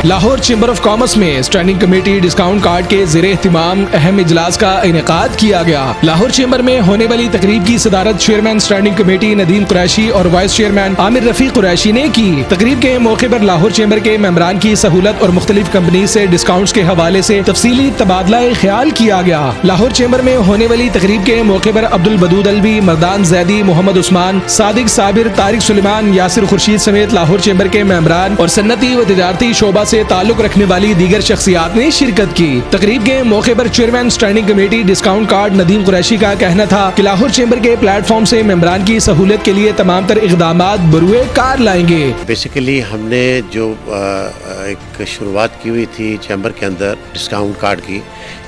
Lahore chamber of commerce میں standing committee discount card کے زیر اہتمام اہم اجلاس کا انعقاد کیا گیا۔ لاہور چیمبر میں ہونے والی تقریب کی صدارت chairman standing committee Nadeem Qureshi اور وائس چیئرمین عامر رفیق قریشی نے کی۔ تقریب کے موقع پر لاہور چیمبر کے ممبران کی سہولت اور مختلف کمپنی سے ڈسکاؤنٹس کے حوالے سے تفصیلی تبادلہ خیال کیا گیا۔ لاہور چیمبر میں ہونے والی تقریب کے موقع پر عبد الودود الوی، مردان زیدی، محمد عثمان، صادق صابر، طارق سلیمان، یاسر خورشید سمیت لاہور چیمبر کے ممبران اور صنعتی و تجارتی شعبہ سے تعلق رکھنے والی دیگر شخصیات نے شرکت کی۔ تقریب کے موقع پر chairman standing committee discount card Nadeem Qureshi کا کہنا تھا کہ لاہور چیمبر کے پلیٹ فارم سے ممبران کی سہولت کے لیے تمام تر اقدامات بروئے کار لائیں گے۔ بیسیکلی ہم نے جو ایک شروعات کی ہوئی تھی چیمبر کے اندر ڈسکاؤنٹ کارڈ کی،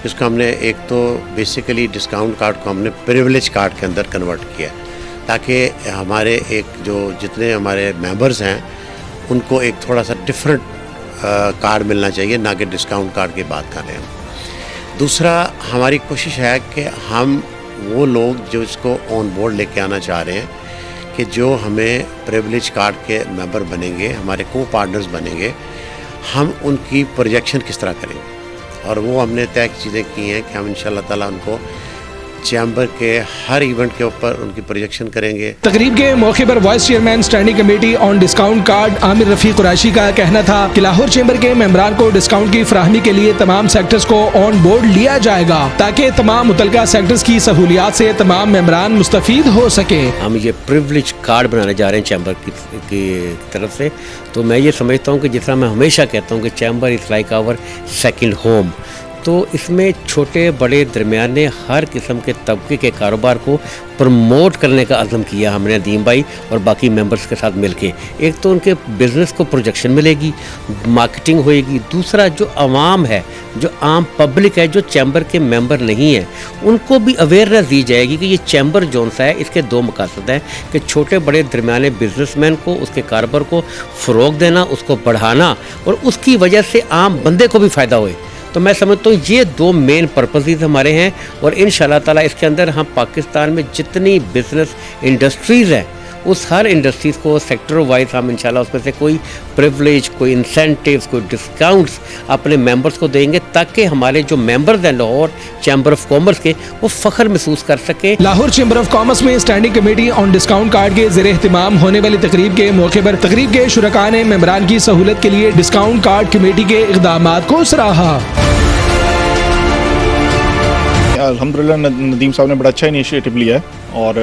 اس کو ہم نے ایک تو بیسیکلی ڈسکاؤنٹ کارڈ کو ہم نے پریویلیج کارڈ کے اندر کنورٹ کیا تاکہ ہمارے ایک جو جتنے ہمارے ممبرز ہیں ان کو ایک تھوڑا سا ڈفرینٹ کارڈ ملنا چاہیے، نہ کہ ڈسکاؤنٹ کارڈ کی بات کر رہے ہیں۔ دوسرا ہماری کوشش ہے کہ ہم وہ لوگ جو اس کو آن بورڈ لے کے آنا چاہ رہے ہیں کہ جو ہمیں پریویلیج کارڈ کے ممبر بنیں گے، ہمارے کو پارٹنرز بنیں گے، ہم ان کی پروجیکشن کس طرح کریں گے، اور وہ ہم نے طے چیزیں کی ہیں کہ ہم انشاءاللہ تعالیٰ ان کو چیمبر کے ہر ایونٹ کے اوپر ان کی پروجیکشن کریں گے۔ تقریب کے موقع پر vice chairman standing committee on discount card Aamir Rafiq Qureshi کا کہنا تھا کہ لاہور چیمبر کے ممبران کو ڈسکاؤنٹ کی فراہمی کے لیے تمام سیکٹرز کو آن بورڈ لیا جائے گا تاکہ تمام متعلقہ سیکٹرز کی سہولیات سے تمام ممبران مستفید ہو سکے۔ ہم یہ پریویلیج کارڈ بنانے جا رہے ہیں چیمبر کی طرف سے، تو میں یہ سمجھتا ہوں کہ جس طرح میں ہمیشہ کہتا ہوں کہ chamber is like our second home, تو اس میں چھوٹے بڑے درمیانے ہر قسم کے طبقے کے کاروبار کو پروموٹ کرنے کا عزم کیا ہم نے ندیم بھائی اور باقی ممبرز کے ساتھ مل کے۔ ایک تو ان کے بزنس کو پروجیکشن ملے گی، مارکیٹنگ ہوئے گی، دوسرا جو عوام ہے، جو عام پبلک ہے، جو چیمبر کے ممبر نہیں ہیں، ان کو بھی اویئرنیس دی جائے گی کہ یہ چیمبر جون سا ہے، اس کے دو مقاصد ہیں کہ چھوٹے بڑے درمیانے بزنس مین کو اس کے کاروبار کو فروغ دینا، اس کو بڑھانا، اور اس کی وجہ سے عام بندے کو بھی فائدہ ہوئے۔ تو میں سمجھتا ہوں یہ دو مین پرپسز ہمارے ہیں، اور انشاءاللہ تعالیٰ اس کے اندر ہم پاکستان میں جتنی بزنس انڈسٹریز ہیں اس ہر انڈسٹریز کو سیکٹر وائز ہم انشاءاللہ اس میں سے کوئی پریولیج، کوئی انسینٹیوز، کوئی ڈسکاؤنٹس اپنے ممبرز کو دیں گے تاکہ ہمارے جو ممبرز ہیں لاہور چیمبر آف کامرس کے وہ فخر محسوس کر سکیں۔ لاہور چیمبر آف کامرس میں standing committee on discount card کے زیر اہتمام ہونے والی تقریب کے موقع پر تقریب کے شرکاء نے ممبران کی سہولت کے لیے ڈسکاؤنٹ کارڈ کمیٹی کے اقدامات کو سراہا۔ الحمدللہ ندیم صاحب نے بڑا اچھا انیشیٹو لیا ہے، اور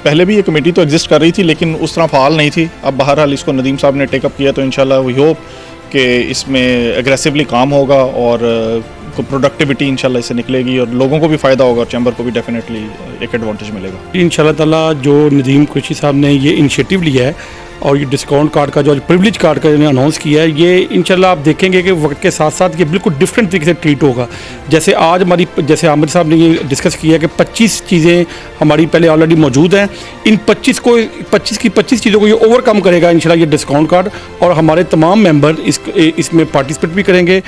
پہلے بھی یہ کمیٹی تو ایگزسٹ کر رہی تھی لیکن اس طرح فعال نہیں تھی۔ اب بہرحال اس کو ندیم صاحب نے ٹیک اپ کیا، تو انشاءاللہ وی ہوپ کہ اس میں ایگریسولی کام ہوگا اور پروڈکٹیوٹی انشاءاللہ اس سے نکلے گی، اور لوگوں کو بھی فائدہ ہوگا اور چیمبر کو بھی ڈیفینیٹلی ایک ایڈوانٹیج ملے گا۔ انشاءاللہ تعالیٰ جو ندیم قریشی صاحب نے یہ انیشیٹو لیا ہے اور یہ ڈسکاؤنٹ کارڈ کا جو پریویلیج کارڈ کا انہوں نے اناؤنس کیا ہے، یہ انشاءاللہ آپ دیکھیں گے کہ وقت کے ساتھ ساتھ یہ بالکل ڈفرینٹ طریقے سے ٹریٹ ہوگا۔ جیسے آج ہماری، جیسے عامر صاحب نے یہ ڈسکس کیا کہ 25 چیزیں ہماری پہلے آلریڈی موجود ہیں، ان 25 چیزوں کو یہ اوور کم کرے گا انشاءاللہ یہ ڈسکاؤنٹ کارڈ، اور ہمارے تمام ممبر اس میں پارٹیسپیٹ بھی کریں گے۔